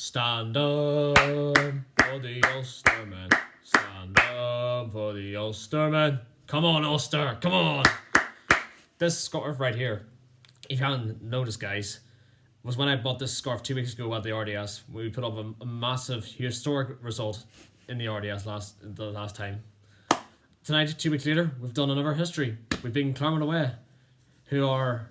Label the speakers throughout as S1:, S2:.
S1: Stand up for the Ulstermen. Stand up for the Ulstermen. Come on, Ulster. Come on. This scarf right here, if you haven't noticed, guys, was when I bought this scarf 2 weeks ago at the RDS. We put up a massive, historic result in the RDS the last time. Tonight, 2 weeks later, we've done another history. We've beaten Clermont away, who are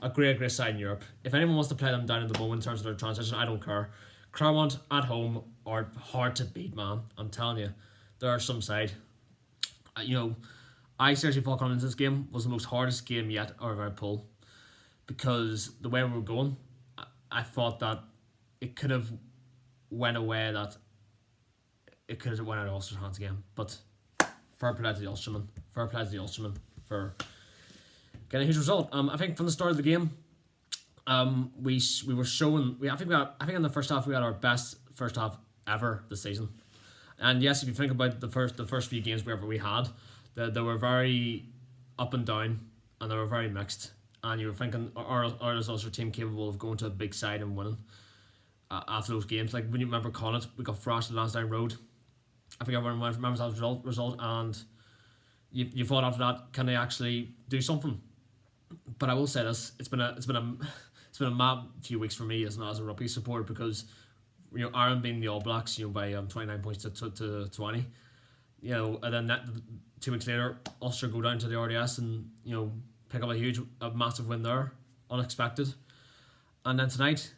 S1: a great side in Europe. If anyone wants to play them down in the bow in terms of their transition, I don't care. Clermont at home are hard to beat, man. I'm telling you, there are some side. I seriously thought coming into this game was the most hardest game yet out of our pool, because the way we were going, I thought that it could have went away, that it could have went out of Ulster's hands again. But fair play to the Ulstermen. Fair play to the Ulstermen for getting a huge result. I think from the start of the game, we were showing. I think in the first half we had our best first half ever this season. And yes, if you think about the first few games we had, they were very up and down, and they were very mixed. And you were thinking, are Ulster team capable of going to a big side and winning after those games? Like when you remember Connacht, we got thrashed at Lansdowne Road. I think everyone remembers that result, and you thought after that, can they actually do something? But I will say this: it's been a mad few weeks for me as a rugby supporter, because Ireland being the All Blacks, by 29 points to 20, and then 2 weeks later, Ulster go down to the RDS and pick up a massive win there, unexpected, and then tonight,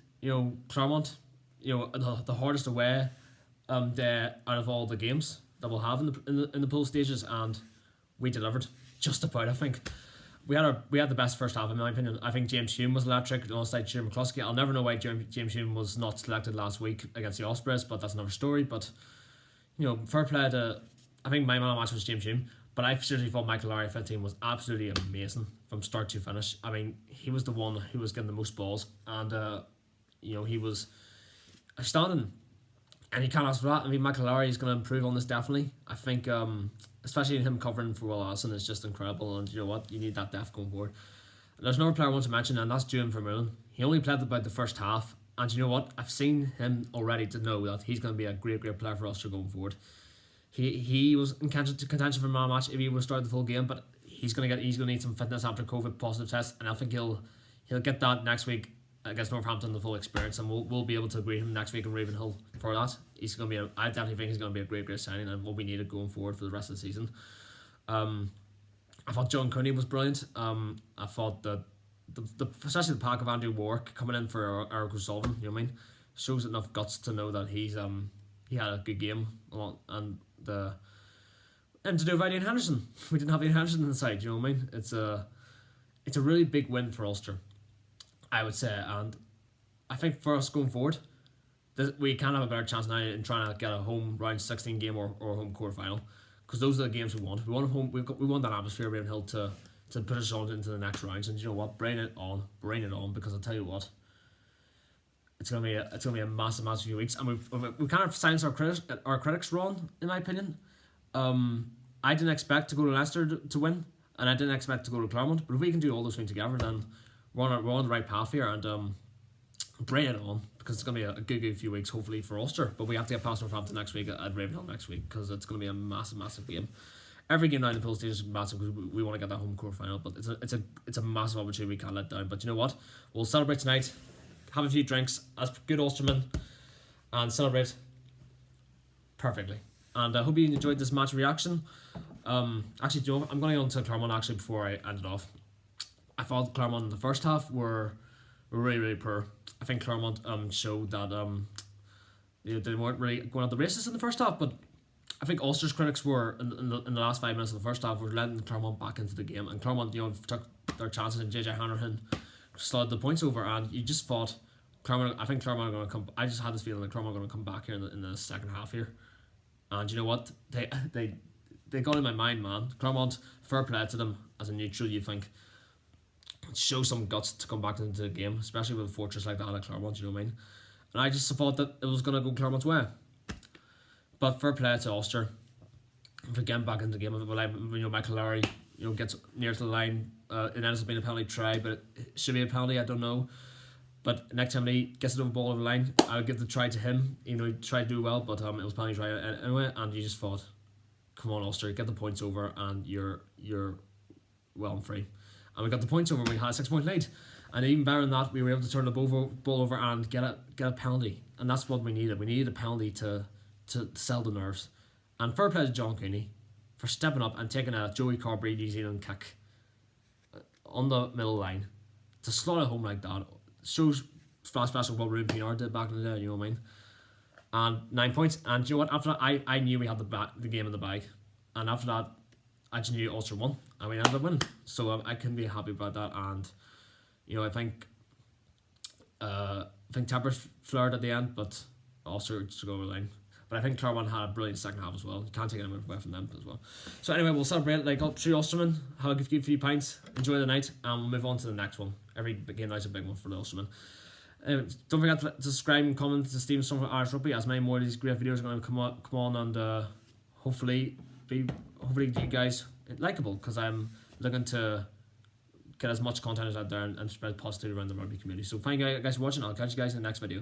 S1: Clermont, the hardest away day out of all the games that we'll have in the pool stages, and we delivered just about. I think we had the best first half in my opinion. I think James Hume was electric alongside Stuart McCluskey. I'll never know why James Hume was not selected last week against the Ospreys, but that's another story. But fair play to, I think my man of the match was James Hume, but I seriously thought Michael Lowry 15 was absolutely amazing from start to finish. I mean, he was the one who was getting the most balls, and he was outstanding. And you can't ask for that. I mean, Michael Lowry is going to improve on this, definitely. I think, especially him covering for Will Allison is just incredible. And you know what? You need that depth going forward. And there's another player I want to mention, and that's Julian Vermeulen. He only played about the first half. And you know what? I've seen him already to know that he's going to be a great player for Ulster going forward. He was in contention for man of the match if he would start the full game, but he's going to need some fitness after COVID positive test, and I think he'll get that next week against Northampton, the full experience, and we'll be able to greet him next week in Ravenhill for that. He's going to be I definitely think he's going to be a great signing, and what we needed going forward for the rest of the season. I thought John Cooney was brilliant. I thought that especially the pack of Andrew Warwick coming in for Eric O'Sullivan, shows enough guts to know that he had a good game, and to do with Ian Henderson. We didn't have Ian Henderson in the side, It's a really big win for Ulster, I would say, and I think for us going forward, we can have a better chance now in trying to get a home round 16 game or home quarter final, because those are the games we want. We want home. We want that atmosphere around Hill to push us on into the next rounds, and you know what, bring it on, because I'll tell you what, it's gonna be a massive few weeks, and we kind of silenced our critics wrong, in my opinion. I didn't expect to go to Leicester to win, and I didn't expect to go to Clermont, but if we can do all those things together, then we're on the right path here, and bring it on, because it's going to be a good few weeks, hopefully, for Ulster. But we have to get past Northampton next week at Ravenhill next week, because it's going to be a massive game. Every game now in the pool stage is massive, because we want to get that home quarter final, but it's a massive opportunity we can't let down. But you know what? We'll celebrate tonight, have a few drinks as good Ulstermen, and celebrate perfectly. And I hope you enjoyed this match reaction. Actually, Joe, I'm going to go on to Clermont actually before I end it off. I thought Clermont in the first half were really poor. I think Clermont showed that they weren't really going at the races in the first half, but I think Ulster's critics were in the last 5 minutes of the first half were letting Clermont back into the game, and Clermont took their chances, and JJ Hanrahan slid the points over, and you just thought I think Clermont are going to come. I just had this feeling that Clermont are going to come back here in the second half here, and you know what, they got in my mind, man. Clermont, fair play to them. As a neutral, you think, show some guts to come back into the game, especially with a fortress like that at Clermont, you know what I mean? And I just thought that it was going to go Clermont's way. But fair play to Ulster for getting back into the game. Michael Lowry, gets near to the line. It ends up being a penalty try, but it should be a penalty, I don't know. But next time he gets it over ball over the line, I'll give the try to him. You know, he tried to do well, but it was penalty try anyway, and you just thought, come on, Ulster, get the points over, and you're well and free. And we got the points over. We had a 6-point lead, and even better than that, we were able to turn the ball over and get a penalty, and that's what we needed. We needed a penalty to sell the nerves. And fair play to John Cooney for stepping up and taking a Joey Carberry New Zealand kick on the middle line to slot it home like that. Shows fast what Ruben Pinar did back in the day, you know what I mean? And 9 points. And you know what? After that, I knew we had the game in the bag. And after that, I just knew Ulster won. And we ended up winning. So I couldn't be happy about that. And, you know, I think Tempers flared at the end, but Ulster just go over the line. But I think Clermont had a brilliant second half as well. You can't take anything away from them as well. So anyway, we'll celebrate like up 3 Ulstermen, have a few pints, enjoy the night, and we'll move on to the next one. Every game night's a big one for the Ulstermen. Don't forget to subscribe and comment to Stephen Stone for Irish Rugby, as many more of these great videos are going to come on and hopefully you guys likeable, because I'm looking to get as much content as out there and spread positivity around the rugby community. So thank you guys for watching. I'll catch you guys in the next video.